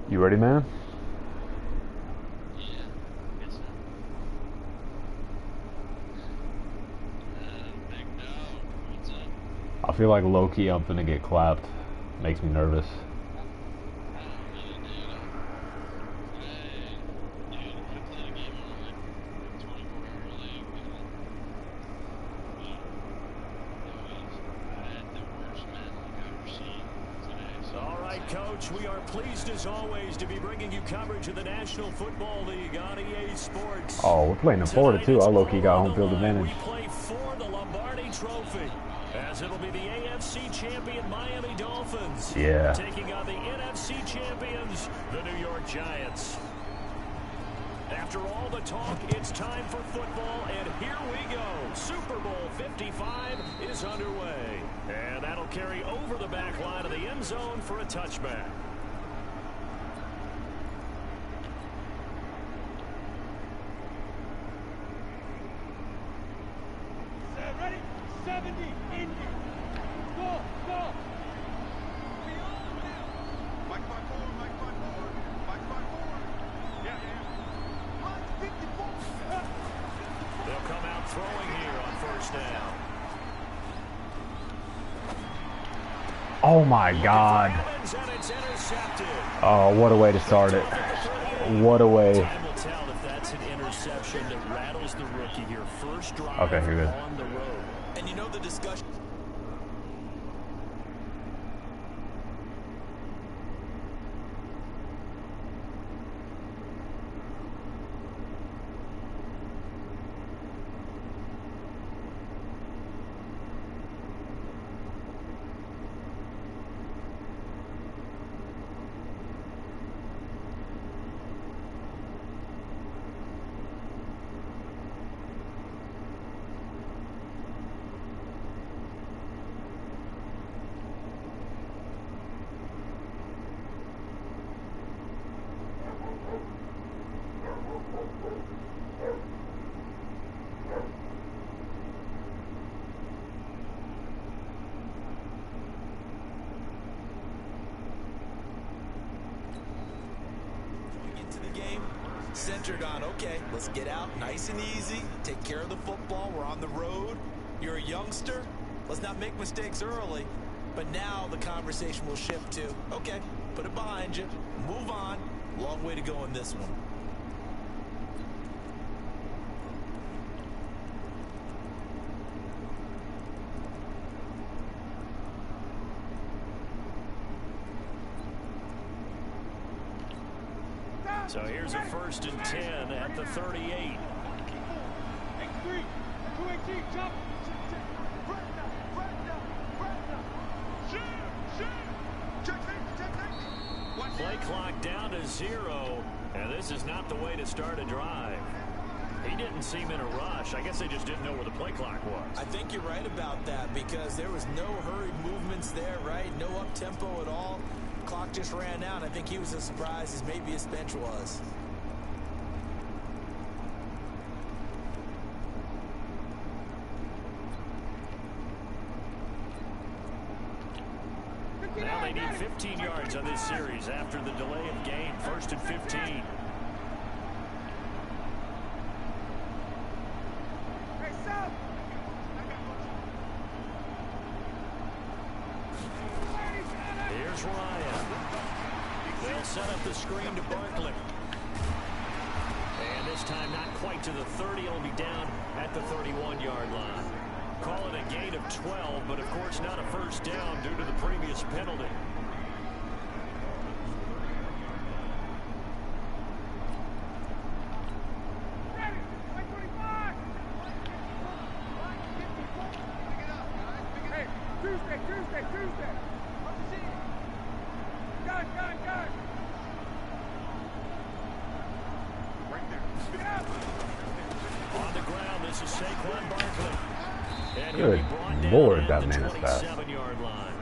You ready, man? Yeah, I guess so. Big dog, what's up? I feel like low-key I'm finna get clapped. Makes me nervous. Oh, really, dude? Today, dude, I played a game on like 24-hour league, and I had the worst men I've ever seen today. So All right, Coach, we are pleased as always to be bringing you coverage of the National Football League on EA Sports. Oh, we're playing in Florida too. I low-key got home field advantage. We play for the Lombardi Trophy, as it'll be the AFC champion Miami Dolphins. Yeah. Taking on the NFC champions, the New York Giants. After all the talk, it's time for football, and here we go. Super Bowl 55 is underway. And that'll carry over the back line of the end zone for a touchback. Ready? 70, Indy. Go, go. Mike 5-4, Mike 5-4, Mike 5-4. Yeah. Mike 54. They'll come out throwing here on first down. Oh my God. Oh, what a way to start it. What a way. Time will tell if that's an interception that rattles the rookie here. First drive Okay, you're good. on the road. And you know the discussion. Centered on, okay, let's get out nice and easy, take care of the football, we're on the road, you're a youngster, let's not make mistakes early, but now the conversation will shift to, okay, put it behind you, move on, long way to go in this one. So here's a 1st and 10 at the 38. X3, 218, jump. Play clock down to 0, and this is not the way to start a drive. He didn't seem in a rush. I guess they just didn't know where the play clock was. I think you're right about that because there was no hurried movements there, right? No up-tempo at all. Clock just ran out. I think he was as surprised as maybe his bench was. Now they need 15 yards on this series after the delay of game. 1st and 15. Here's Ryan. They'll set up the screen to Barkley. And this time not quite to the 30. It'll be down at the 31-yard line. Call it a gain of 12, but of course not a first down due to the previous penalty. Tuesday. Gun. Right there. On the ground, this is Saquon Barkley. And Good Lord, that man is fast. 27-yard line.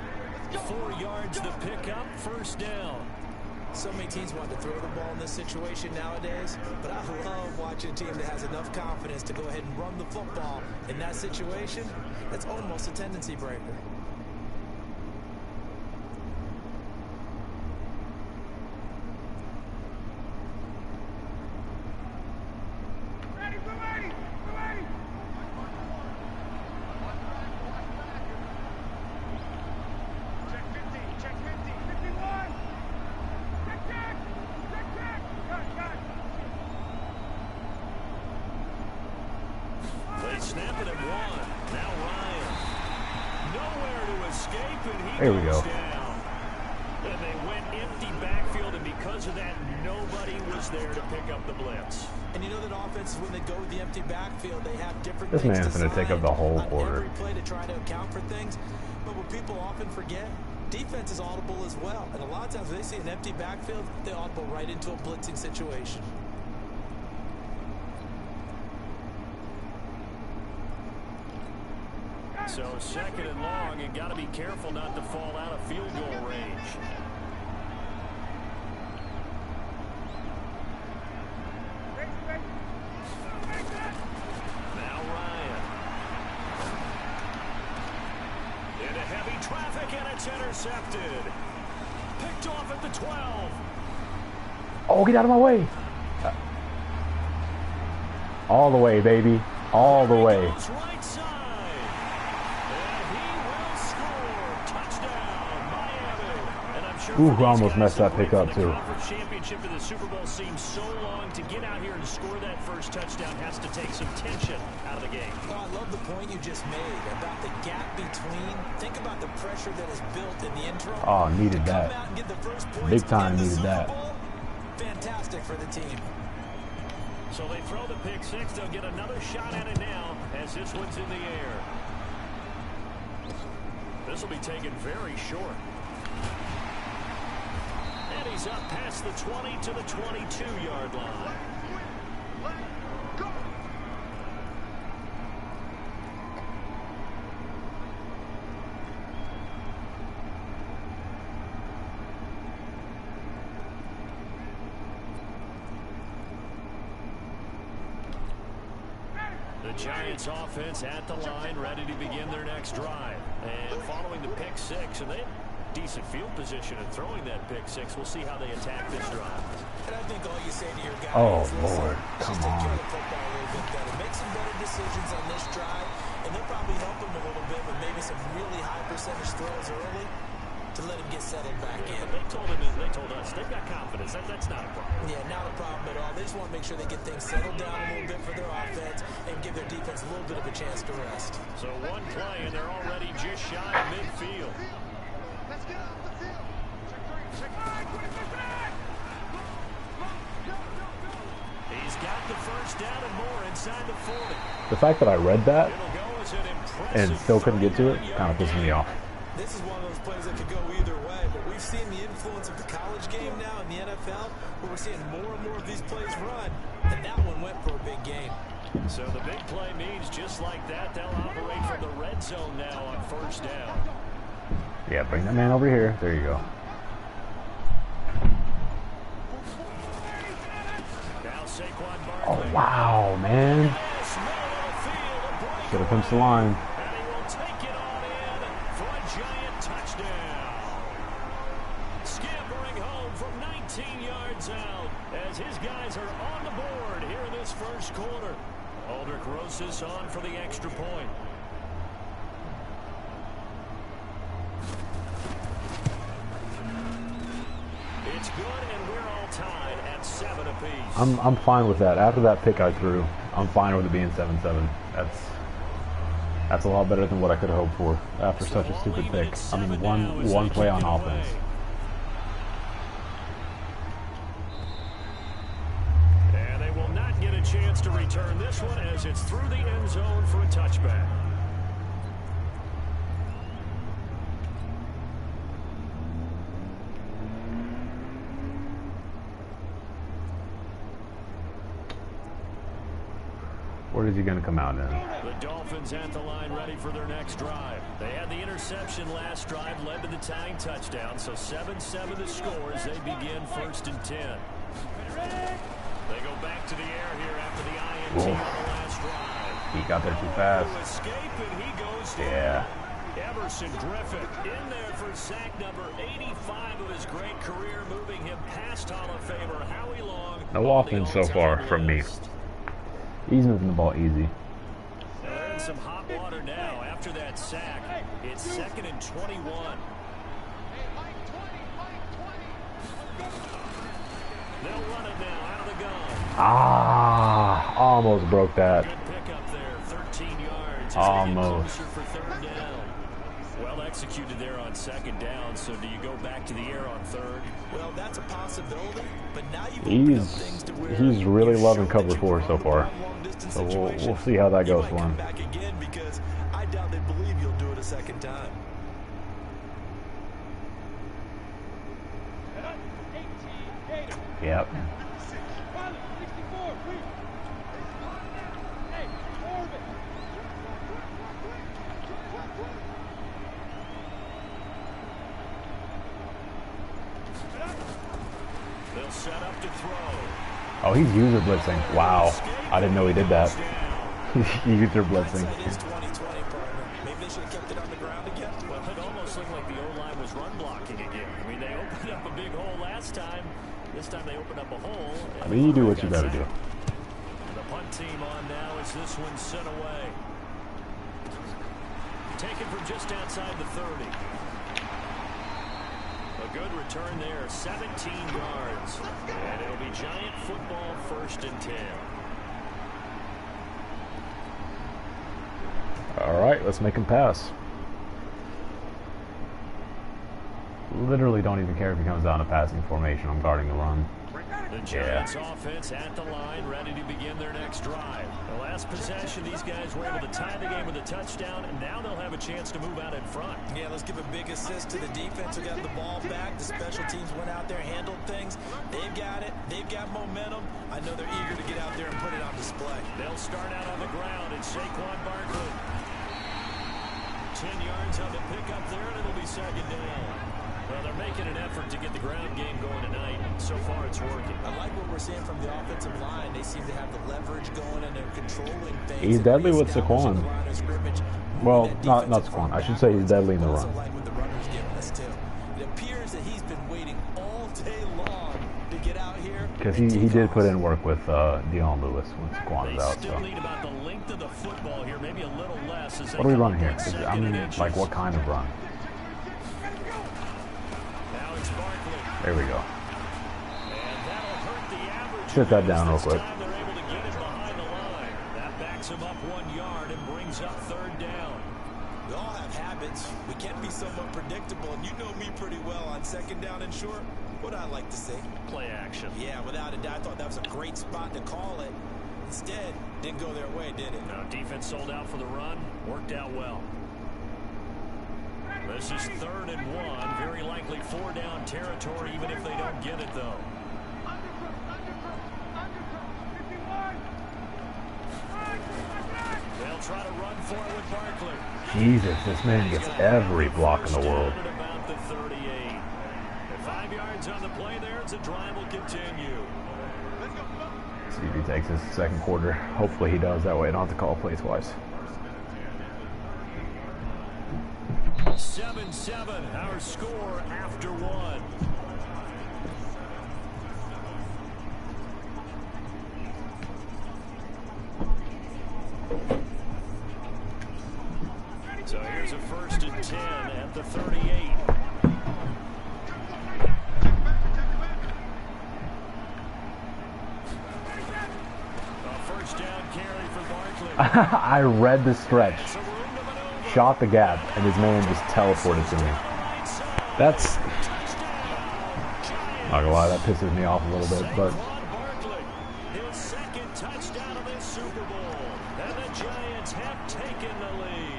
4 yards the pickup, 1st down. So many teams want to throw the ball in this situation nowadays, but I love watching a team that has enough confidence to go ahead and run the football in that situation. That's almost a tendency breaker. escape, and he There we goes go. down. And they went empty backfield, and because of that, nobody was there to pick up the blitz. And you know that offenses, when they go with the empty backfield, they have different This things man's gonna take up designed the whole on quarter. every play to try to account for things. But what people often forget, defense is audible as well. And a lot of times when they see an empty backfield, they audible right into a blitzing situation. So 2nd and long, and got to be careful not to fall out of field goal range. Now Ryan. Into heavy traffic, and it's intercepted. Picked off at the 12. Oh, get out of my way. All the way, baby. All the way. Goes right side. And he will score. Touchdown, Miami. And I'm sure Ooh, for these almost guys messed who that pick wait up, for the too. Conference championship to the Super Bowl seems so long. To get out here and score that first touchdown has to take some tension out of the game. Oh, I love the point you just made about the gap between. Think about the pressure that is built in the interim. Oh, needed To come that. out and get the first points Big time in the needed Super that. Bowl, fantastic for the team. So they throw the pick six. They'll get another shot at it now as this one's in the air. This will be taken very short. And he's up past the 20 to the 22-yard line. Go! The Giants offense at the line, ready to begin their next drive. And following the pick six, and they have decent field position and throwing that pick six. We'll see how they attack this drive. And I think all you say to your guys Oh, is, listen, Lord, come just take care on. of the football a little bit better. Make some better decisions on this drive, and they'll probably help them a little bit with maybe some really high percentage throws early to let him get settled back in. But they told us they've got confidence. That's not a problem. Yeah, not a problem at all. They just want to make sure they get things settled down a little bit for their offense and give their defense a little bit of a chance to rest. So one play, and they're already just shy of midfield. Let's get off the field. Check 3. He's got the first down and more inside the 40. The fact that I read that It'll go as an impressive and still couldn't get to it 31-yard kind of pissed me off. This is one of those plays that could go either way, but we've seen the influence of the college game now in the NFL, where we're seeing more and more of these plays run, and that one went for a big game. So the big play means just like that, they'll operate from the red zone now on first down. Yeah, bring that man over here. There you go. Now Saquon Oh, Barkley. wow, man. Yes, middle of the field, a breakaway. Should have pinched the line. And he will take it on in for a giant touchdown. Scampering home from 19 yards out as his guys are on the board here in this first quarter. Aldrich Rosas on for the extra point. It's good, and we're all tied at 7 apiece. I'm fine with that. After that pick I threw, I'm fine with it being 7-7. That's a lot better than what I could have hoped for after such a stupid pick. I mean, one play on offense. And they will not get a chance to return this one as it's through the end zone for a touchback. What is he going to come out in? The Dolphins at the line ready for their next drive. They had the interception last drive, led to the tying touchdown, so 7-7 the score as they begin 1st and 10. They go back to the air here after the INT on the last drive. He got there too fast. To escape, and he goes down. Yeah. Emerson Griffith in there for sack number 85 of his great career, moving him past Hall of Famer Howie Long. No offense so far from me. He's moving the ball easy. They're in some hot water now after that sack. It's 2nd and 21. They'll run it now out of the gun. Ah, almost broke that. Good pick up there, 13 yards. Almost. For 3rd down. Well executed there on second down, so do you go back to the air on third? Well, that's a possibility, but now you've opened up things to where He's really you loving showed cover that you 4 can so run the far. ball in long-distance So we'll situations. see how that You goes might for come him. back again because I doubt they believe you'll do it a second time. Yep. They'll set up to throw. Oh, he's user blitzing. Wow. I didn't know he did that. User blitzing. Hindsight is 2020, partner. Maybe they should have kept it on the ground again. Well, it almost looked like the O-line was run blocking again. I mean, they opened up a big hole last time. This time they opened up a hole. I mean, you do what you gotta do. The punt team on now as this one's sent away. Taken from just outside the 30. A good return there, 17 yards. And it'll be Giant football, 1st and 10. All right, let's make him pass. Literally don't even care if he comes down a passing formation. I'm guarding the run. The Giants offense at the line, ready to begin their next drive. The last possession, these guys were able to tie the game with a touchdown, and now they'll have a chance to move out in front. Yeah, let's give a big assist to the defense who got the ball back. The special teams went out there, handled things. They've got it. They've got momentum. I know they're eager to get out there and put it on display. They'll start out on the ground, and Saquon Barkley. 10 yards on the pickup there, and it'll be 2nd down. Well, they're making an effort to get the ground game going tonight. So far, it's working. I like what we're seeing from the offensive line. They seem to have the leverage going, and they're controlling things. He's deadly with Reestablishing Saquon. the line of scrimmage. Well, That not defensive Saquon. I front should say he's deadly in the I also run. like what the runner's giving us, too. It appears that he's been waiting all day long to get out here. Because and he take did off. put in work with Dion Lewis when Saquon They is out. still So need about the length of the football here, maybe a little less. As they what are we come running up here? on 2nd I mean, and inches. like what kind of run? Now it's Barkley. There we go. And that'll hurt the average. Sit that down real This quick. time they're able to get him behind the line. That backs him up 1 yard and brings up 3rd down. We all have habits. We can be somewhat predictable, and you know me pretty well on 2nd down and short. What I like to say. Play action. Yeah, without a doubt, I thought that was a great spot to call it. Instead, didn't go their way, did it? Now defense sold out for the run. Worked out well. This is 3rd and 1. Very likely 4-down territory, even if they don't get it, though. They'll try to run for it with Barkley. Jesus, this man gets every block in the world. First down at about the 38. And 5 yards on the play there as the drive will continue. See if he takes his 2nd quarter. Hopefully he does. That way I don't have to call play twice. 7-7, our score after 1. So here's a 1st and 10 at the 38. A 1st down carry for Barkley. I read the stretch, shot the gap, and his man just teleported to me. That's, not gonna lie, that pisses me off a little bit, but Barkley, his 2nd touchdown of this Super Bowl, and the Giants have taken the lead.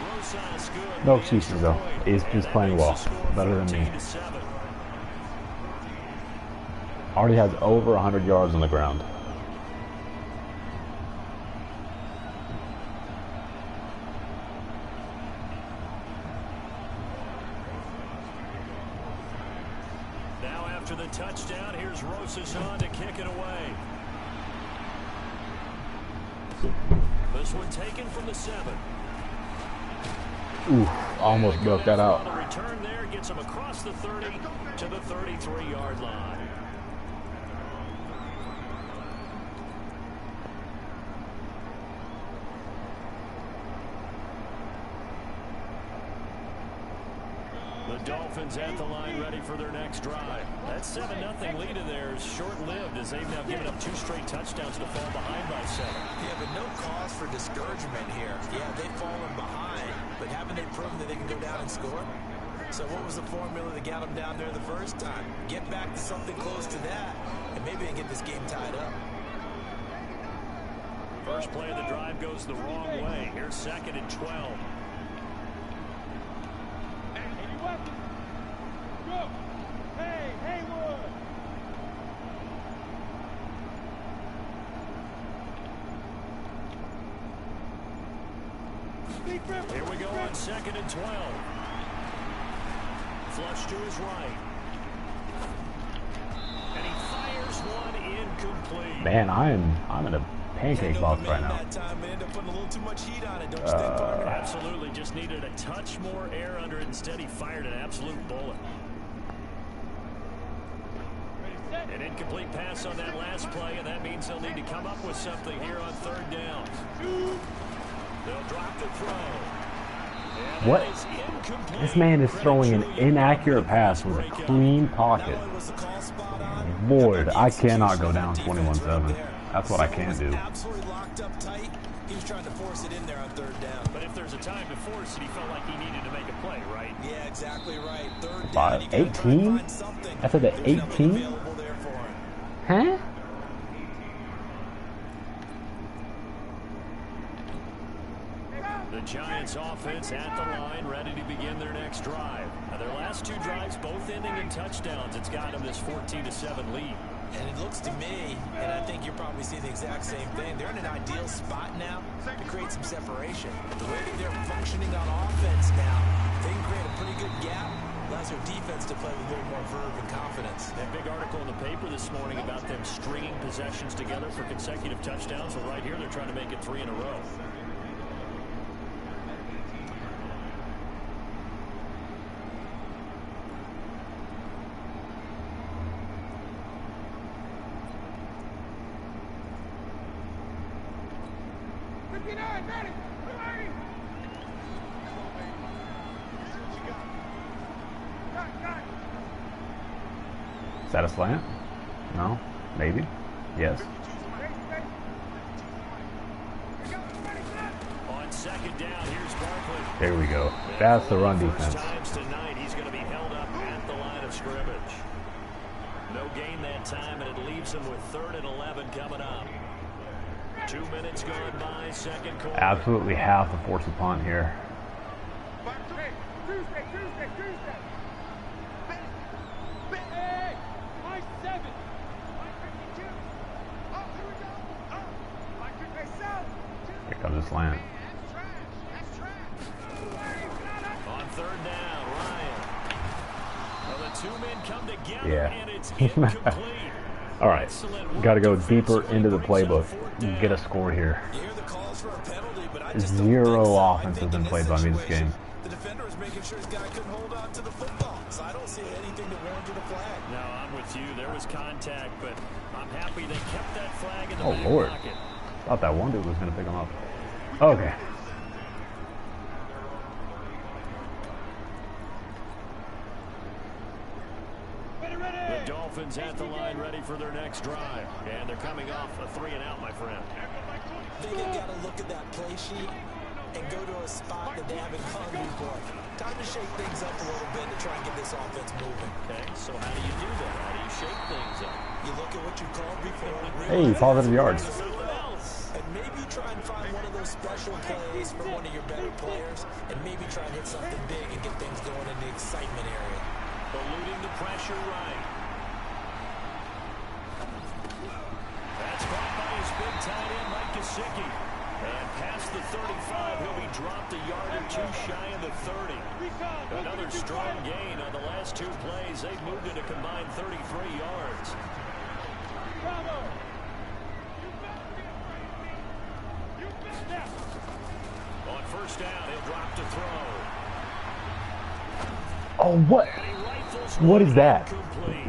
Rosas good. no excuses though. He's just playing well, better than me. 14-7. Already has over 100 yards on the ground. Now after the touchdown, here's Rosas on to kick it away. This one taken from the 7. Ooh, almost broke that out. The return there gets him across the 30 to the 33-yard line. The Dolphins at the line ready for their next drive. That 7-0 lead of theirs short-lived as they've now given up 2 straight touchdowns to fall behind by 7. Yeah, but no cause for discouragement here. Yeah, they've fallen behind, but haven't they proven that they can go down and score? So what was the formula that got them down there the first time? Get back to something close to that, and maybe they get this game tied up. First play of the drive goes the wrong way. Here's 2nd and 12. Go! Hey, Haywood! Here we go on 2nd and 12. Flush to his right. And he fires one incomplete. Man, I'm in a pancake box right now. Absolutely, just needed a touch more air under it. Instead, he fired an absolute bullet. An incomplete pass on that last play, and that means they'll need to come up with something here on 3rd down. They'll drop the throw. What? This man is throwing an inaccurate pass with a clean pocket. Lord, I cannot go down 21-7. That's what I can't do. Absolutely locked up tight. He was trying to force it in there on 3rd down. But if there's a time to force it, he felt like he needed to make a play, right? Yeah, exactly right. 3rd down. By 18? That's at the 18? Huh? The Giants offense at the line, ready to begin their next drive. Now, their last 2 drives, both ending in touchdowns. It's got them this 14-7 lead. And it looks to me, and I think you're probably seeing the exact same thing, they're in an ideal spot now to create some separation. The way that they're functioning on offense now, they can create a pretty good gap. Allows their defense to play with a little more verve and confidence. That big article in the paper this morning about them stringing possessions together for consecutive touchdowns. Well, right here, they're trying to make it 3 in a row. Is that a slant? No? Maybe? Yes. On 2nd down, here's Barkley. There we go. That's the run defense. First times tonight, he's going to be held up at the line of scrimmage. No gain that time, and it leaves him with 3rd and 11 coming up. 2 minutes gone by, 2nd quarter. Absolutely have to force a punt here. Tuesday. Hey, my 7. My 52. Oh, here we go. Oh, my 57. Here comes the slant. That's trash. On 3rd down, Ryan. Well, the 2 men come together, Yeah. and it's incomplete. All right, got to go deeper into the playbook. Get a score here. You hear the calls for a penalty, but I just don't Zero think so. I offense has think been in played by me this game. The defender is making sure his guy couldn't hold on to the football. So I don't see anything that warranted a flag. No, I'm with you. There was contact, but I'm happy they kept that flag in the Oh, back Lord. pocket. Thought that one dude was going to pick him up. Okay. The Dolphins at the line ready for their next drive. And they're coming off a 3-and-out, my friend. I think they've got to look at that play sheet and go to a spot that they haven't gone before. Time to shake things up a little bit to try and get this offense moving. Okay, so how do you do that? How do you shake things up? You look at what you called before. Hey, positive yards. Something else. And maybe try and find one of those special plays for one of your better players, and maybe try and hit something big and get things going in the excitement area. Eluding the pressure right. That's caught by his big tight end, Mike Gesicki. And past the 35, he'll be dropped a yard or 2 shy of the 30. Another strong gain on the last 2 plays. They've moved it a combined 33 yards. On 1st down, he'll drop to throw. Oh, what? What is that?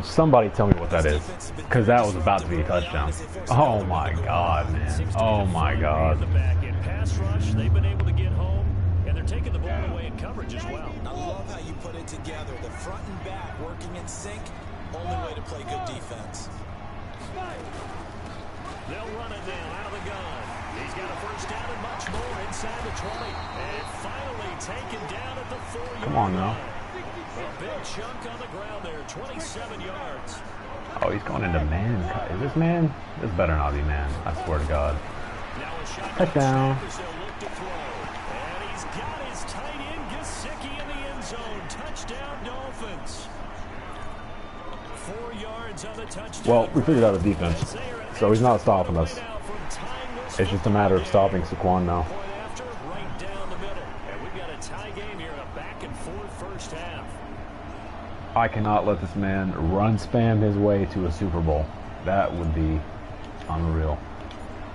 Somebody tell me what that is. Because that was about to be a touchdown. Oh, my God, man. Oh, my God. The back end pass rush, they've been able to get home, and they're taking the ball away in coverage as well. I love how you put it together. The front and back working in sync. Only way to play good defense. They'll run it now out of the gun. He's got a first down and much more inside the 20. And finally taken down at the 4-yard Come on now. line. A big chunk on the ground there, 27 yards. Oh, he's going into man. Is this man? This better not be man. I swear to God. Now a shot Touchdown. as they'll look to throw. And he's got his tight end Gesicki in the end zone. Touchdown Dolphins. 4 yards on the touchdown. Well, we figured out the defense, so he's not stopping us. It's just a matter of stopping Saquon now. Point after, right down the middle. And we've got a tie game here, a back and forth first half. I cannot let this man run spam his way to a Super Bowl. That would be unreal.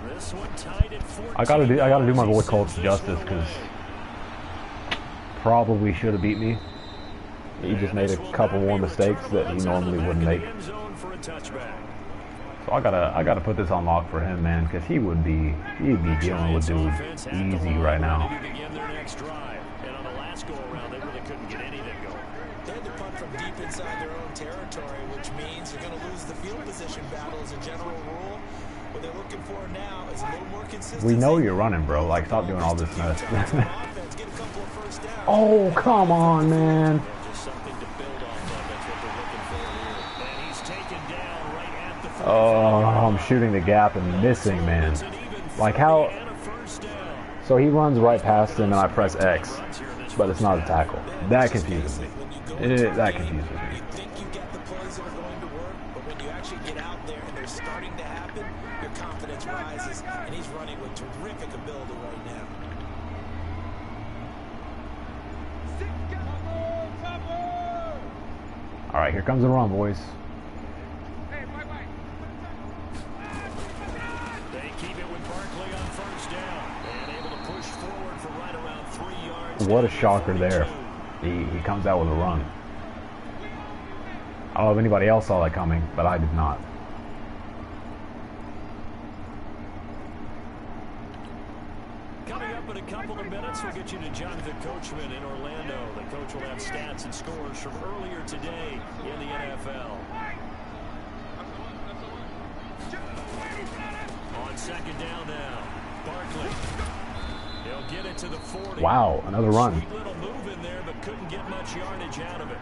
This one tied at 14. I gotta do my boy Colts justice, because probably should have beat me. He just made a couple more mistakes that he normally wouldn't make. So I gotta put this on lock for him, man, because he'd be dealing with dudes easy right now. And on the last go around, they really couldn't get anything going. They had to punt from deep inside their own territory, which means you're going to lose the field position battle as a general rule. What they're looking for now is a little more consistency. We know you're running, bro. Like, stop doing all this mess. Oh, come on, man. Just something to build off of. That's what they're looking for here. And he's taken down right at the 45. Oh, I'm shooting the gap and missing, man. Like how... So he runs right past him and I press X, but it's not a tackle. That confuses me. That confuses me. You think you get the plays that are going to work, but when you actually get out there and they're starting to happen, your confidence rises, and he's running with terrific ability right now. All right, here comes the run, boys. They keep it with Barkley on first down and able to push forward for right around 3 yards. What a shocker there. He comes out with a run. I don't know if anybody else saw that coming, but I did not. Coming up in a couple of minutes, we'll get you to Jonathan Coachman in Orlando. The coach will have stats and scores from earlier today in the NFL. On second down now, Barkley. He'll get it to the 40. Wow, another run. Sweet little move in there, but couldn't get much yardage out of it.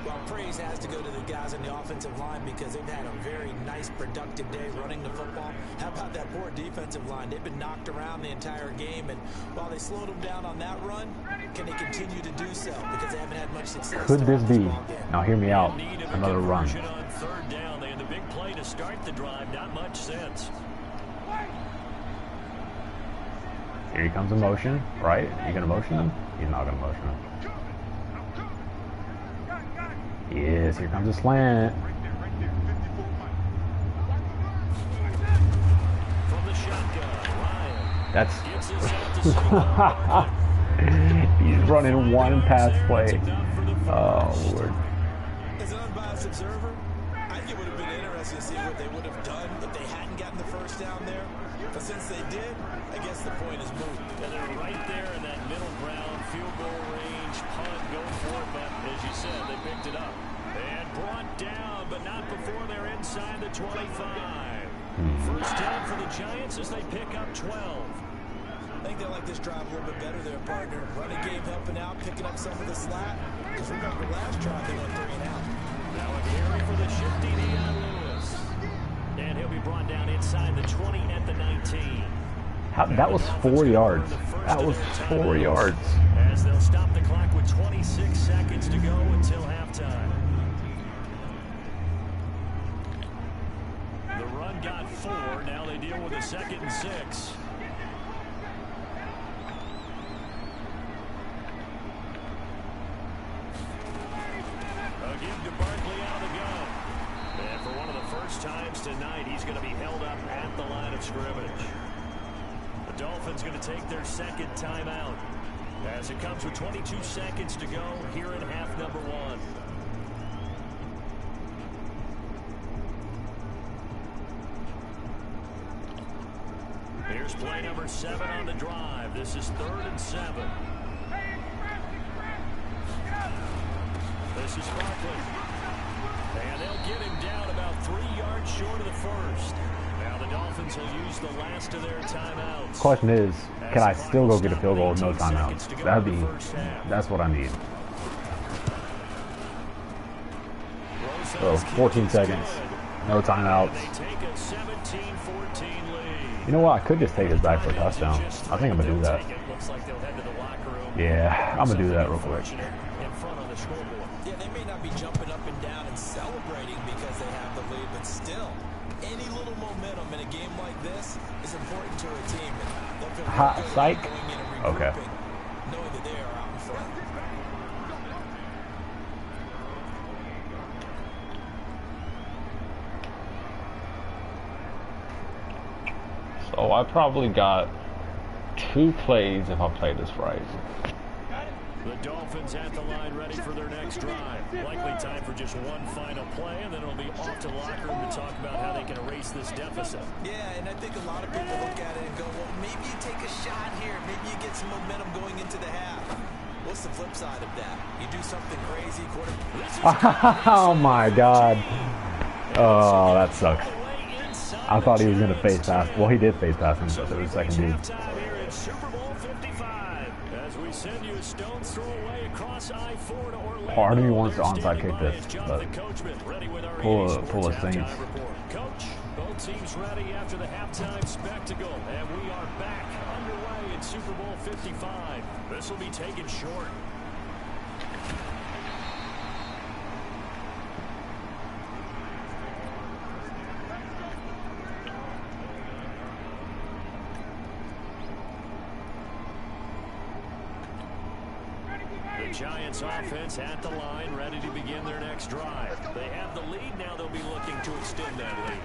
Well, praise has to go to the guys on the offensive line because they've had a very nice, productive day running the football. How about that poor defensive line? They've been knocked around the entire game, and while they slowed them down on that run, can they continue to do so? Because they haven't had much success. Could this be? Now hear me out. Another run. On third down, they had the big play to start the drive. Not much sense. Here he comes in motion, right? You gonna motion him? He's not gonna motion him. He is. Here comes a slant. From the shotgun, Ryan That's... gets this out to He's running one pass play. Oh, Lord. As an unbiased observer, I think it would have been interesting to see what they would have done if they hadn't gotten the first down there. But since they did, I guess the point is moved. And they're right there in that middle ground, field goal range, punt, go for it. But as you said, they picked it up. And brought down, but not before they're inside the 25. First down for the Giants as they pick up 12. I think they like this drive a little bit better there, partner. Running game helping out, picking up some of the slack. Because remember, last drive they went 3 and out. Now a carry for the shifty Deion Lewis. And he'll be brought down inside the 20 at the 19. That was 4 yards. That was 4 yards. As they'll stop the clock with 26 seconds to go until halftime. The run got 4. Now they deal with a 2nd and 6. A give to Barkley out of the gun. And for one of the first times tonight, he's going to be held up at the line of scrimmage. The Dolphins going to take their 2nd timeout as it comes with 22 seconds to go here in half number 1. Here's play number 7 on the drive. This is 3rd and 7. get him down about 3 yards short of the first. Now the Dolphins will use the last of their timeouts. Question is, can I still go get a field goal with no timeouts? That's what I need. So 14 seconds, no timeouts. You know what? I could just take this back for a touchdown. I think I'm gonna do that. Yeah, I'm gonna do that real quick. Yeah, they may not be jumping up and down and celebrating because they have the lead, but still, any little momentum in a game like this is important to a team. Hot psych. Okay. Knowing that they are out in front. So I probably got 2 plays if I play this right. The Dolphins at the line ready for their next drive. Likely time for just one final play, and then it'll be off to the locker room to talk about how they can erase this deficit. Yeah, and I think a lot of people look at it and go, well, maybe you take a shot here. Maybe you get some momentum going into the half. What's the flip side of that? You do something crazy, Oh, my God. Oh, that sucks. I thought he was going to face pass. Well, he did face pass him, but there was a second dude. Part of me wants to onside kick this, but pull a Saints. Coach, both teams ready after the halftime spectacle, and we are back underway in Super Bowl 55. This will be taken short. Giants offense at the line, ready to begin their next drive. They have the lead, now they'll be looking to extend that lead.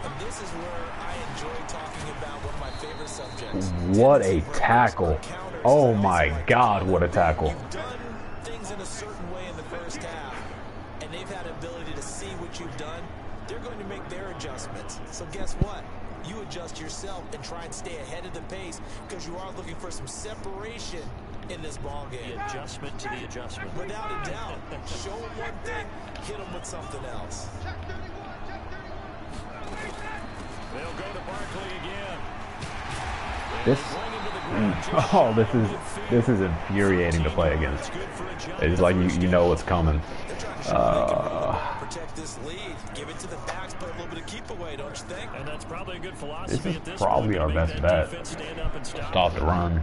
And this is where I enjoy talking about one of my favorite subjects. What a tackle. Oh my God, what a tackle. You've done things in a certain way in the first half, and they've had ability to see what you've done. They're going to make their adjustments. So guess what? You adjust yourself and try and stay ahead of the pace because you are looking for some separation in this ball game. The adjustment to the adjustment. Without a doubt. Show them one thing, hit them with something else. They'll go to Barkley again. This is infuriating to play against. It's like you know what's coming. Protect this lead. Give it to the backs, but a little bit of keep away, don't you think? And that's probably a good philosophy at This this is probably point. our best bet. Stop the run.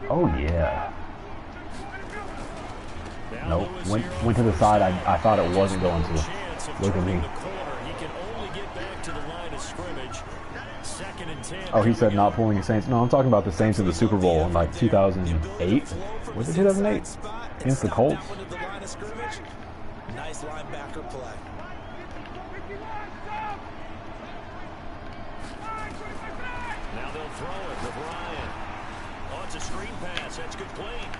Oh yeah. Nope. Went to the side. I thought it wasn't going to. Look at me. Oh, he said not pulling the Saints. No, I'm talking about the Saints in the Super Bowl in like 2008. Was it 2008? Against the Colts? Nice linebacker play. Now they'll throw it with Ryan. Oh, it's a screen pass. That's complete.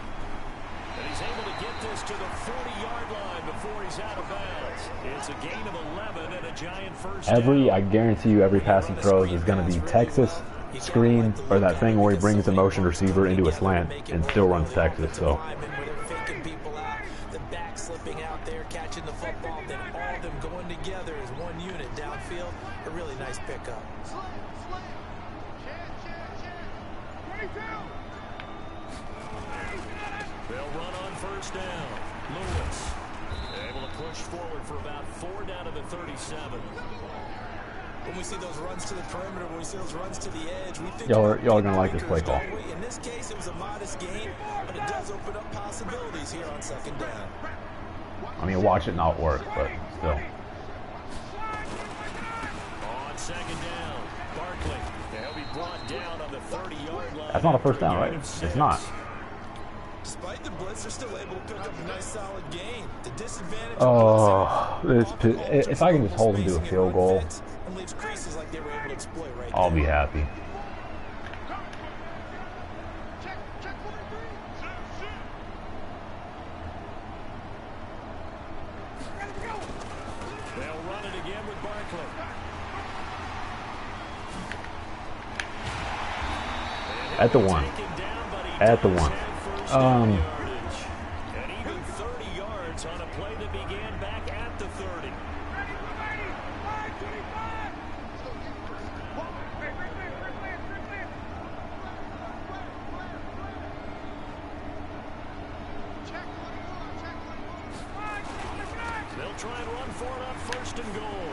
And he's able to get this to the 40-yard line before he's out of bounds. It's a gain of 11 and a Giant first down. I guarantee you every pass he throws is going to be Texas, screen, or that thing where he brings the motion receiver into a slant and still runs Texas. So The back slipping out there, catching the football, then all of them going together as one unit downfield. A really nice pickup. They'll run on first down. Lewis able to push forward for about 4 down to the 37. When we see those runs to the perimeter, when we see those runs to the edge, we think y'all are gonna like this play call. In this case, it was a modest gain, but it does open up possibilities here on second down. I mean, watch it not work, but still. On second down, Barkley. They'll be brought down on the 30-yard line. That's not a first down, right? It's not. Despite the blitz, they're still able to pick up a nice solid gain. The disadvantage. Oh, if I can just hold him to a field goal, I'll be happy. They'll run it again with Barkley. At the one. At the one. They'll try and run for it on 1st and goal.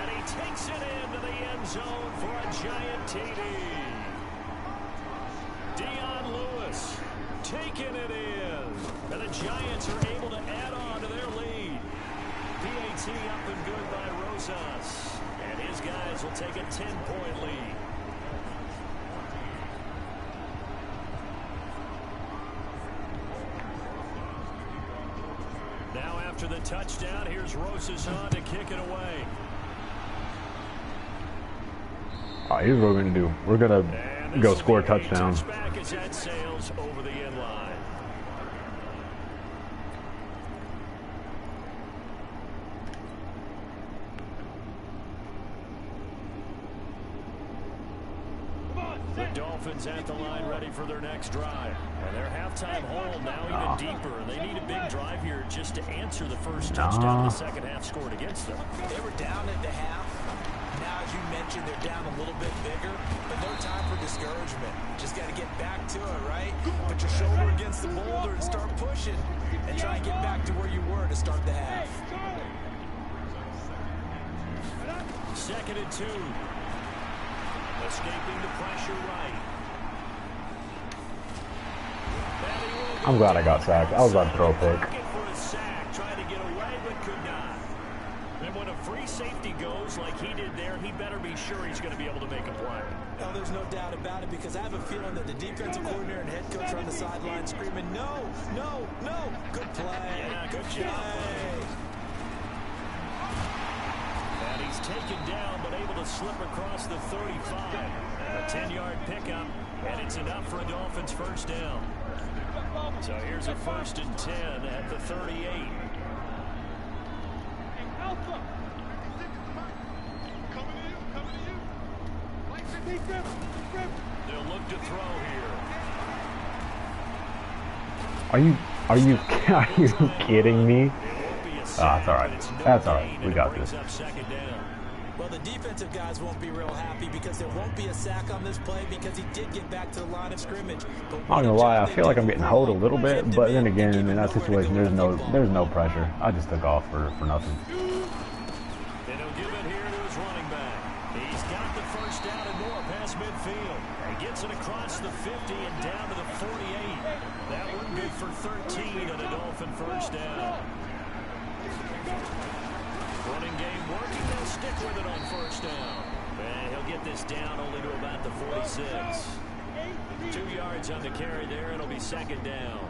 And he takes it into the end zone for a giant TD. Dion Lewis taking it in. And the Giants are able to add on to their lead. PAT up and good by Rosas. And his guys will take a 10-point lead. Now after the touchdown, here's Rosas on to kick it away. All right, here's what we're going to do. We're going to go score a touchdown. Touchback as that sails over the end line. The Dolphins at the line ready for their next drive. And their halftime hole now even deeper. They need a big drive here just to answer the first touchdown the second half scored against them. They were down at the half. Now, as you mentioned, they're down a little bit bigger, but no time for discouragement. Just got to get back to it, right? Put your shoulder against the boulder and start pushing and try and get back to where you were to start the half. 2nd and 2. Escaping the pressure right. I'm glad I got sacked. I was about to throw a pick. For a sack, trying to get away but could not. And when a free safety goes like he did there, he better be sure he's going to be able to make a play. Well, there's no doubt about it, because I have a feeling that the defensive coordinator and head coach are on the sideline screaming, no, no, no. Good play. Yeah, good job. And he's taken down, but able to slip across the 35. A 10-yard pickup, and it's enough for a Dolphins first down. So here's a 1st and 10 at the 38. They'll look to throw here. Are you kidding me? That's all right. That's all right. We got this. Well, the defensive guys won't be real happy because there won't be a sack on this play because he did get back to the line of scrimmage. But I'm not gonna lie, I feel like I'm getting hold a little bit, but then again, in that situation, there's no pressure. I just took off for nothing. And he'll give it here to his running back. He's got the first down and more past midfield. He gets it across the 50 and down to the 48. That one good for 13 and a Dolphin first down. Running game working. They'll stick with it on first down. And he'll get this down only to about the 46. 2 yards on the carry there. It'll be 2nd down.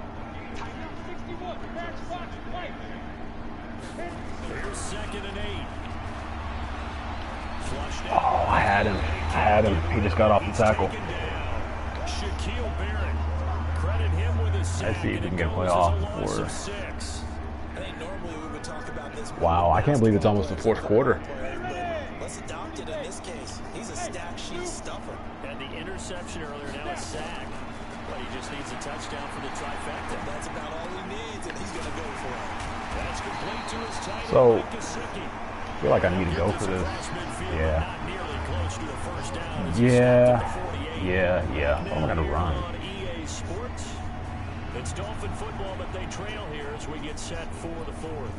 Here's 2nd and 8. Flushed out. Oh, I had him. He just got off the tackle. Shaquille Barrett. Credit him with his sack. Let's see if he can get a play off for. I think normally we would talk about this. Wow, I can't believe it's almost the 4th quarter. Let's adopt it in this case. He's a stack sheet stuffer. And the interception earlier, now a sack. But he just needs a touchdown for the trifecta. That's about all he needs, and he's going to go for it. That's complete to his tight end, So, Mike Gesicki. I feel like I need to go for this. Yeah. Not nearly close to a first down as Yeah. What am I gonna run? On EA Sports. It's Dolphin football, but they trail here as we get set for the 4th.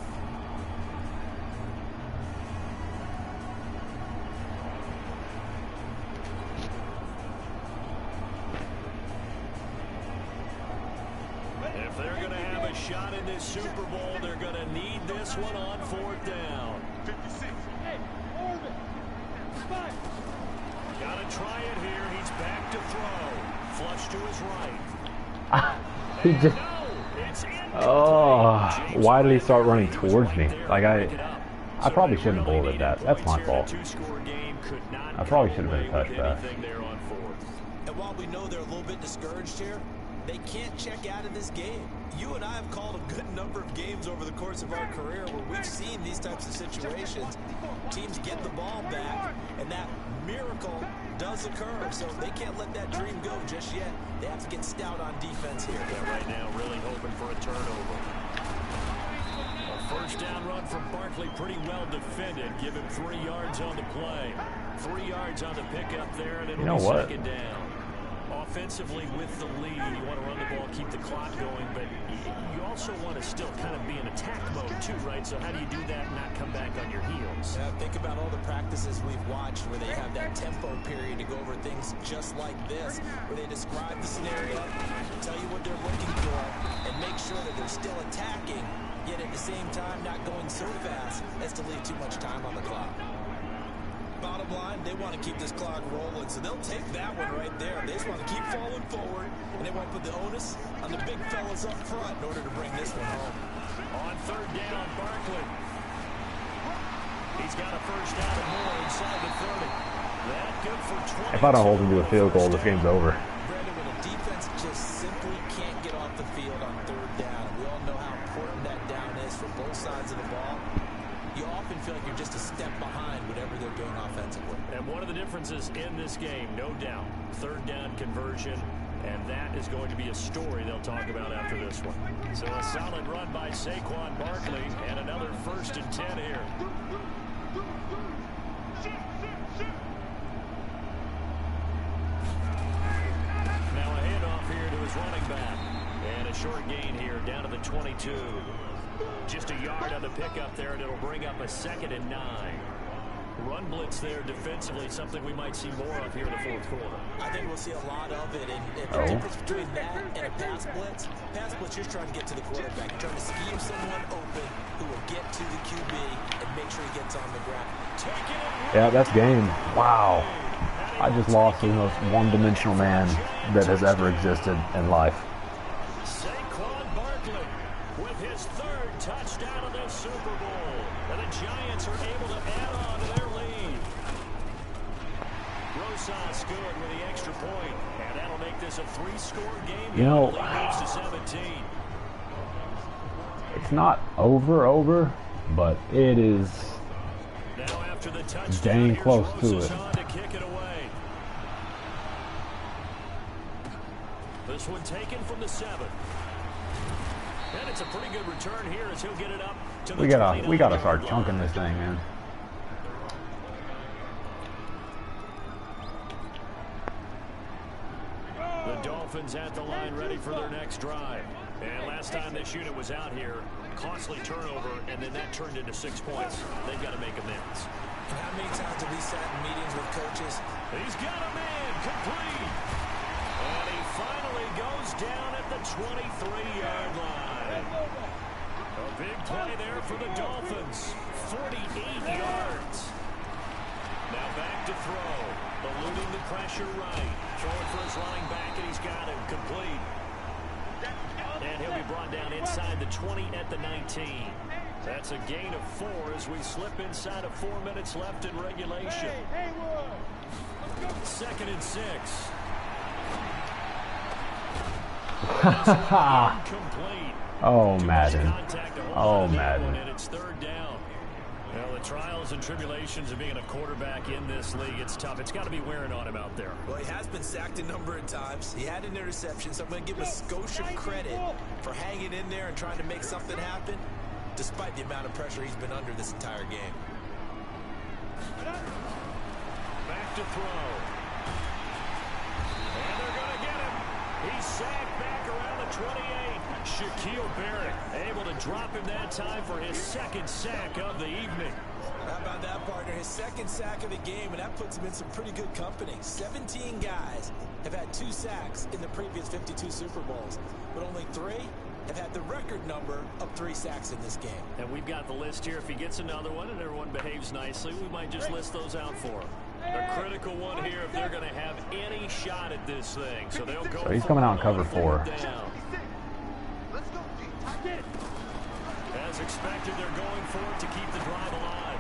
If they're going to have a shot in this Super Bowl, they're going to need this one on 4th down. 56. Got to try it here. He's back to throw. Flush to his right. He just. Oh, why did he start running towards me? Like I probably shouldn't have bowled at that. That's my fault. I probably should have been a touchback. And while we know they're a little bit discouraged here, they can't check out of this game. You and I have called a good number of games over the course of our career where we've seen these types of situations. Teams get the ball back, and that miracle does occur. So they can't let that dream go just yet. They have to get stout on defense here. Yeah, right now, really hoping for a turnover. A first down run from Barkley, pretty well defended. Give him 3 yards on the play. 3 yards on the pickup there, and it'll be 2nd down. defensively with the lead. You want to run the ball, keep the clock going, but you also want to still kind of be in attack mode too, right? So how do you do that and not come back on your heels? Yeah, think about all the practices we've watched where they have that tempo period to go over things just like this, where they describe the scenario, tell you what they're looking for, and make sure that they're still attacking, yet at the same time not going so fast as to leave too much time on the clock. Bottom line, they want to keep this clock rolling, so they'll take that one right there. They just want to keep falling forward, and they want to put the onus on the big fellas up front in order to bring this one home. On third down, Barkley. He's got a first down and more inside the 30. That good for 20. If I don't hold him to a field goal, this game's over. Brandon, when a defense just simply can't get off the field on third down, we all know how important that down is for both sides of the ball. You often feel like you're just a step behind whatever they're doing offensively. And one of the differences in this game, no doubt, third down conversion, and that is going to be a story they'll talk about after this one. So a solid run by Saquon Barkley, and another 1st and 10 here. Now a handoff here to his running back. And a short gain here down to the 22. Just a yard on the pickup there, and it'll bring up a 2nd and 9. Run blitz there defensively, something we might see more of here in the 4th quarter. I think we'll see a lot of it, and the difference between that and a pass blitz, you're trying to get to the quarterback. You're trying to scheme someone open who will get to the QB and make sure he gets on the ground. Yeah, that's game. Wow. I just lost the most one-dimensional man that has ever existed in life. Saquon Barkley with his 3rd touchdown of the Super Bowl. And the Giants are able to add on to their lead. Rosas good with the extra point, and that'll make this a 3-score game. You know, The lead moves to 17. it's not over, but it is Now after the touchdown, dang close to Rosas it. on to kick it away. This one taken from the 7. And it's a pretty good return here as he'll get it up to the We gotta start chunking this thing, man. The Dolphins at the line ready for their next drive. And last time this unit was out here, costly turnover, and then that turned into 6 points. They've got to make amends. And how many times have we sat in meetings with coaches? He's got a man complete. And he finally goes down at the 23-yard line. A big play there for the Dolphins. 48 yards. Now back to throw. Eluding the pressure right. Throwing for his running back, and he's got him complete. And he'll be brought down inside the 20 at the 19. That's a gain of 4 as we slip inside of 4 minutes left in regulation. 2nd and 6. Complete. Oh, Madden. Oh, And Madden. it's 3rd down. Well, the trials and tribulations of being a quarterback in this league, it's tough. It's got to be wearing on him out there. Well, he has been sacked a number of times. He had an interception, so I'm going to give him a skosh of credit for hanging in there and trying to make something happen, despite the amount of pressure he's been under this entire game. Back to throw. And they're going to get him. He's sacked back around the 28. Shaquille Barrett able to drop him that time for his 2nd sack of the evening. How about that, partner? His 2nd sack of the game, and that puts him in some pretty good company. 17 guys have had 2 sacks in the previous 52 Super Bowls, but only 3 have had the record number of 3 sacks in this game. And we've got the list here. If he gets another one and everyone behaves nicely, we might just list those out for him. A critical one here if they're going to have any shot at this thing. So they'll go. So he's coming out in cover 4. As expected, they're going for it to keep the drive alive.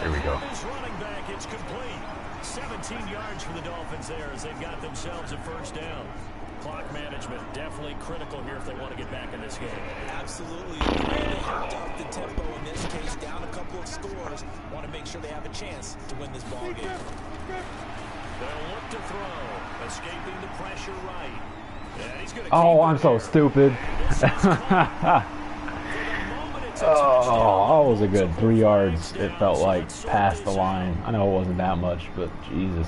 Here we go. His running back, it's complete. 17 yards for the Dolphins there as they've got themselves a 1st down. Clock management definitely critical here if they want to get back in this game. Absolutely. They have to up the tempo in this case, down a couple of scores. Want to make sure they have a chance to win this ball game. They'll look to throw, escaping the pressure right. And he's gonna Oh, I'm so stupid. Oh, that was a good 3 yards. It felt like past the line. I know it wasn't that much, but Jesus.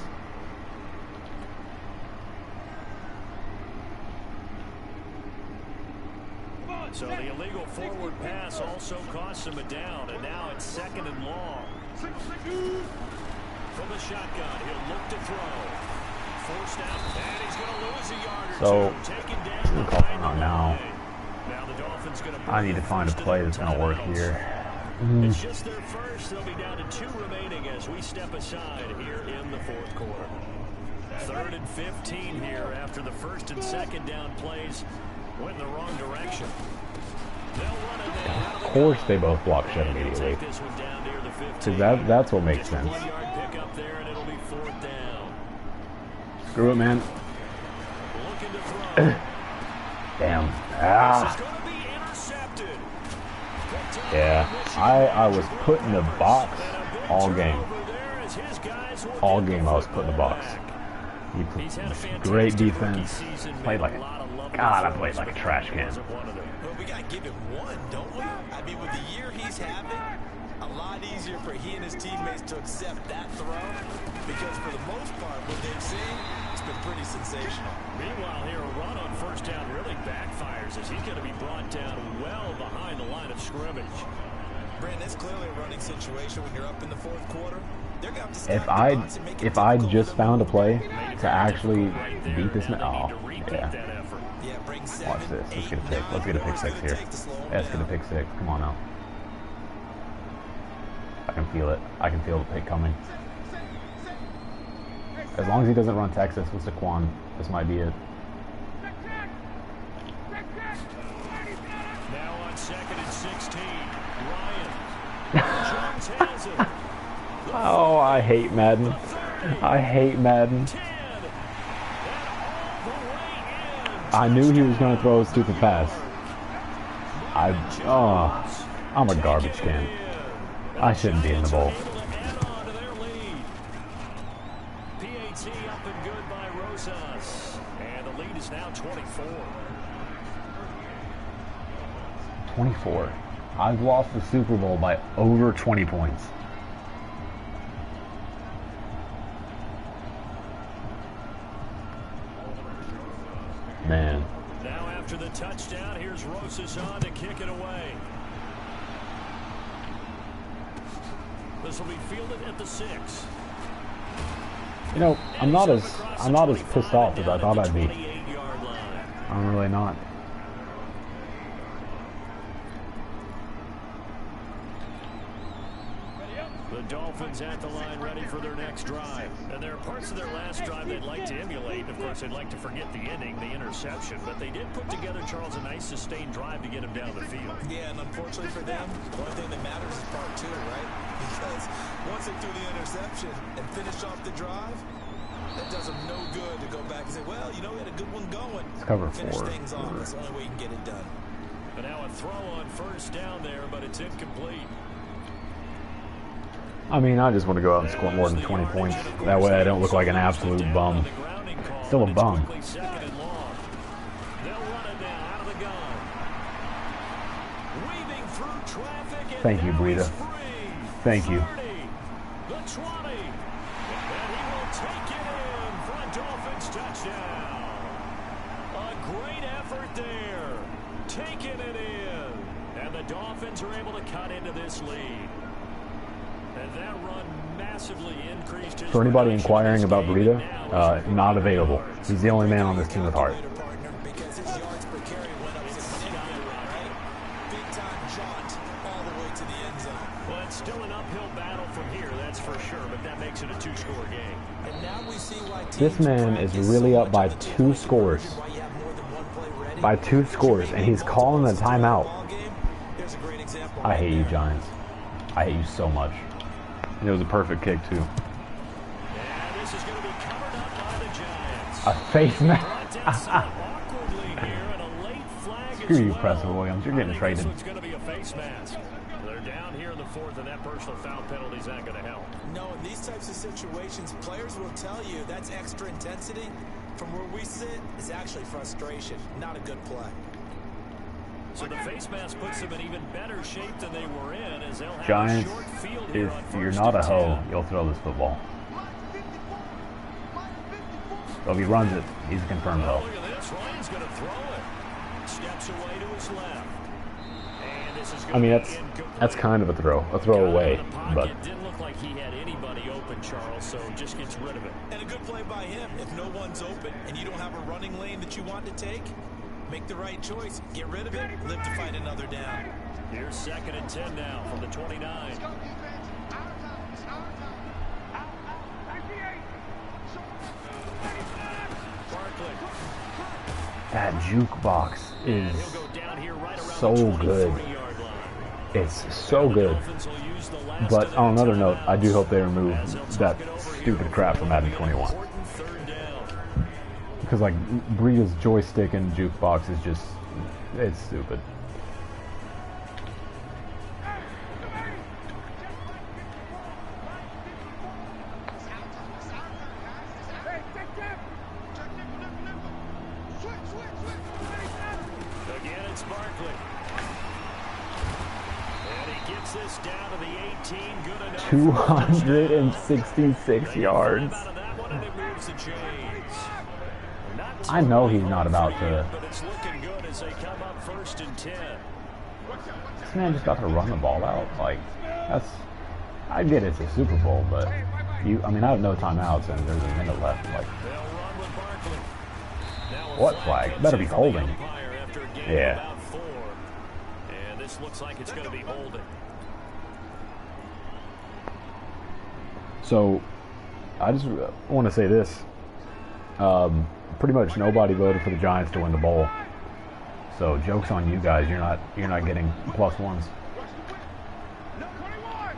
So the illegal forward pass also costs him a down, and now it's 2nd and long. From the shotgun, he'll look to throw. Forced out, and he's going to lose a yard or two. Taken down we'll call him out now. Now the Dolphins going to I need to find a play that's going to work here. It's just their first. They'll be down to 2 remaining as we step aside here in the 4th quarter. 3rd and 15 here after the 1st and 2nd down plays went in the wrong direction. Of course they both block shut immediately. So that's what makes sense. Screw it, man. Damn. Ah. Yeah, I was put in the box all game. All game I was put in the box. He played great defense. Played like I played like a trash can. Well, we got to give him one, don't we? I mean, with the year he's having, a lot easier for he and his teammates to accept that throw, because for the most part, what they've seen, it's been pretty sensational. Meanwhile, here, a run on 1st down really backfires as he's going to be brought down well behind the line of scrimmage. Brandon, it's clearly a running situation when you're up in the 4th quarter. They're going to have to if I just found a play to actually beat this man, oh yeah. Watch this. Let's get a pick. Let's get a pick 6 here. Let's get a pick 6. Come on now. I can feel it. I can feel the pick coming. As long as he doesn't run Texas with Saquon, this might be it. Now on 2nd and 16, Ryan. Jones has it. Oh, I hate Madden. I hate Madden. I knew he was going to throw a stupid pass. I'm a garbage can. I shouldn't be in the bowl. PAT up and good by Rosas. And the lead is now 24. 24. I've lost the Super Bowl by over 20 points. Man. Now after the touchdown, here's Rosas on to kick it away. This will be fielded at the 6. You know, I'm not as pissed off as I thought I'd be. I'm really not. The Dolphins at the line ready for their next drive. And there are parts of their last drive they'd like to emulate. Of course, they'd like to forget the ending, the interception. But they did put together, Charles, a nice sustained drive to get him down the field. Yeah, and unfortunately for them, the only thing that matters is part 2, right? Because once they threw the interception and finished off the drive, that does them no good to go back and say, well, you know, we had a good one going. It's cover 4. Finish things off. That's the only way you can get it done. But now a throw on 1st down there, but it's incomplete. I mean, I just want to go out and score more than 20 points. That way I don't look like an absolute bum. Still a bum. Thank you, Breida. Thank you. The 20. And he will take it in for a Dolphins touchdown. A great effort there. Taking it in. And the Dolphins are able to cut into this lead. And that run massively increased his. For anybody inquiring about Breida, not available. He's the only man on this team with heart. Because his yards per carry went up significantly, right? Big time jaunt all the way to the end zone. Well, it's still an uphill battle from here, that's for sure, but that makes it a 2-score game. And now we see why This man is really up by 2 scores. By 2 scores, and he's calling a timeout. I hate you, Giants. I hate you so much. It was a perfect kick, too. And this is going to be covered up by the Giants. A face mask. Screw you, well. Preston Williams. You're getting traded. It's going to be a face mask. They're down here in the 4th, and that personal foul penalty is not going to help. No, in these types of situations, players will tell you that's extra intensity. From where we sit, it's actually frustration, not a good play. So the face mask puts them in even better shape than they were in, as they'll have Giants, a short field here if on you're 1st not a and hoe, 10. you'll throw this football. So if he runs it, he's a confirmed hoe. Look at this. Ryan's going to throw it. steps away to his left. And this is I mean, going to be that's incomplete. kind of a throw away, Got out of the pocket. but Didn't look like he had anybody open, Charles, so just gets rid of it. And a good play by him. If no one's open and you don't have a running lane that you want to take, make the right choice. Get rid of it. Live to fight another down. Here's 2nd and 10 now from the 29. Let's go, defense. Our time. It's our time. Out. 98. Barkley. that jukebox And is he'll go down here right around so the good. 23-yard line. It's so good. Dolphins will use the last But of on their another note, I do hope they remove timeouts as they'll that talk it over here stupid crap from Madden 21. 4th and 3rd down. Because like Bree's joystick and jukebox is just, it's stupid. Hey, take them. Check nickel. Switch. Again, it's Barkley. And he gets this down to the 18. Good enough. 266 yards. Out of that one, and it moves the chains. Not I know he's not about to. but it's looking good as they come up 1st and 10. This man just got to run the ball out. Like, that's. I get it's a Super Bowl, but I mean, I have no timeouts and there's a minute left. Like, They'll run with Barkley. Now a what flag? Better be from the holding. umpire after a game of Yeah. about 4. And this looks like it's going to be holding. So, I just want to say this. Pretty much nobody voted for the Giants to win the bowl. So, joke's on you guys. You're not getting +1s. No 21.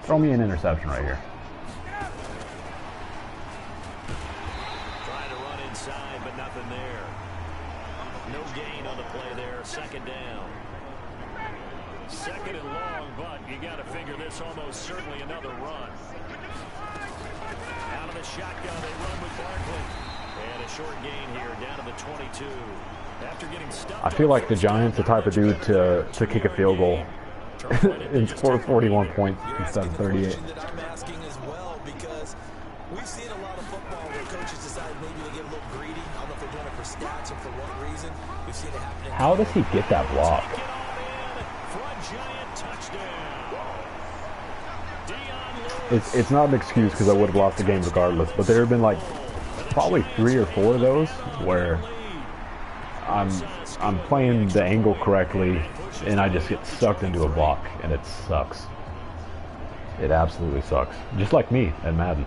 Throw me an interception right here. Trying to run inside, but nothing there. No gain on the play there. 2nd down. 2nd and long, but you got to figure this almost certainly another run. Out of the shotgun, they run with Barkley. And a short gain here, down to the 22. After getting stuffed, I feel like the Giants the type of dude to kick a field goal and score 41 points instead of 38. That I'm asking as well, because we've seen a lot of football where coaches decide maybe to get a little greedy. I don't know if they're doing it for stats or for what reason. We've seen it happen. How does he get that block? Get all in for a Giant touchdown. Dion Lewis. It's not an excuse because I would have lost the game regardless, but there have been like probably 3 or 4 of those where I'm playing the angle correctly and I just get sucked into a block and it sucks. It absolutely sucks. Just like me at Madden.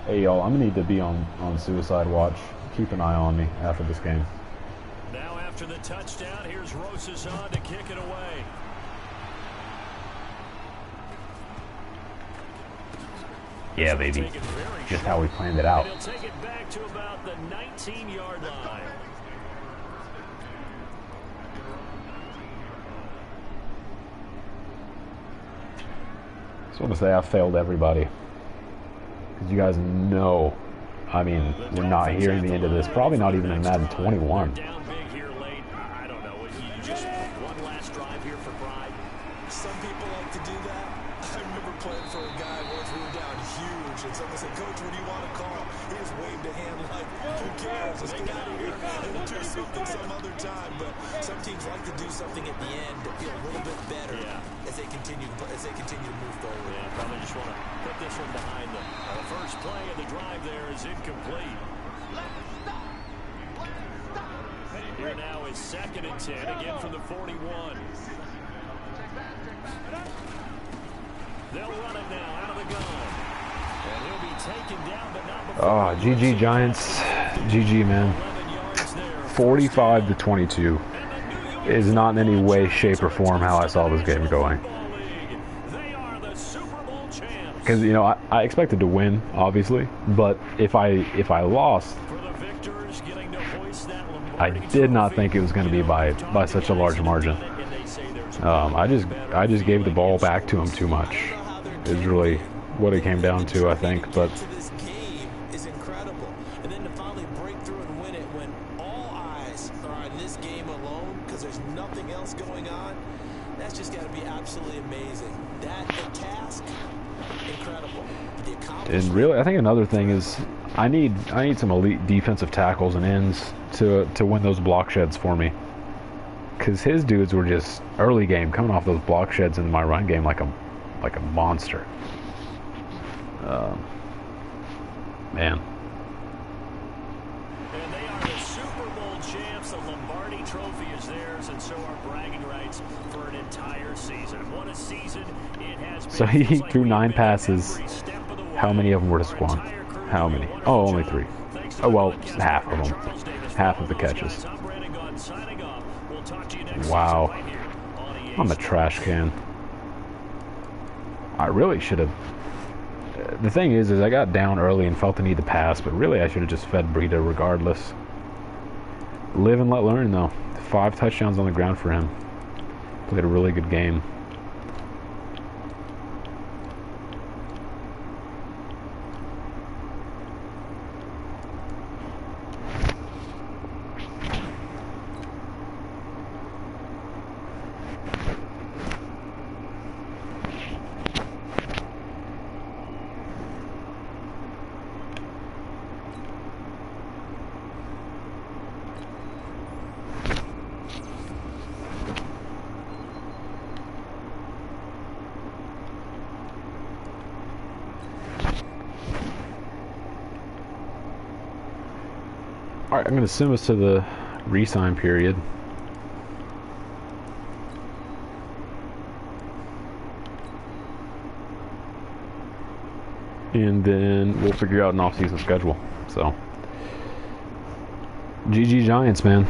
Hey y'all, I'm gonna need to be on suicide watch. Keep an eye on me after this game. Now after the touchdown, here's Rosazon to kick it away. Yeah, baby. Just how we planned it out. And he'll take it back to about the 19-yard line. Just want to say I failed everybody. Because you guys know, I mean, we're not hearing the end of this. Probably not even in Madden 21. Down big here late. I don't know. You just one last drive here for pride. Some people like to do that. I remember playing for a guy once we were down huge, and someone said, "Coach, what do you want to call?" He just waved a hand like, "Who cares? Let's get out of here and we'll do something some other time." But some teams like to do something at the end to feel a little bit better as they continue to move forward. Yeah, probably just want to put this one behind them. The first play of the drive there is incomplete. Here now is 2nd and 10, again from the 41. They'll run it now out of the gun. And he'll be taken down, but not before. Oh, GG Giants. GG, man. 45-22 is not in any way, shape, or form how I saw this game going. They are the Super Bowl champs. Because, you know, I expected to win, obviously. But if I lost, For the victors, getting to hoist that I did not think it was going to be by such a large margin. I just gave the ball back to him too much. Is really what it came down to, I think. But To this game is incredible, and then to finally break through and win it when all eyes are on this game alone because there's nothing else going on. That's just got to be absolutely amazing. That the task, incredible. The and accomplishment. really, I think another thing is I need some elite defensive tackles and ends to win those block sheds for me. Because his dudes were just early game coming off those block sheds in my run game like a monster. Man. And they are the Super Bowl champs. The Lombardi Trophy is theirs, and so are bragging rights for an entire season. What a season it has been. So he threw 9 passes. How many of them were to Squan? How many? Oh, only 3. Oh, well, half of them. Half of the catches. Wow. I'm a trash can. I really should have... The thing is I got down early and felt the need to pass, but really I should have just fed Breida regardless. Live and let learn, though. 5 touchdowns on the ground for him. Played a really good game. Alright, I'm going to send us to the re-sign period. And then we'll figure out an off-season schedule. So, GG Giants, man.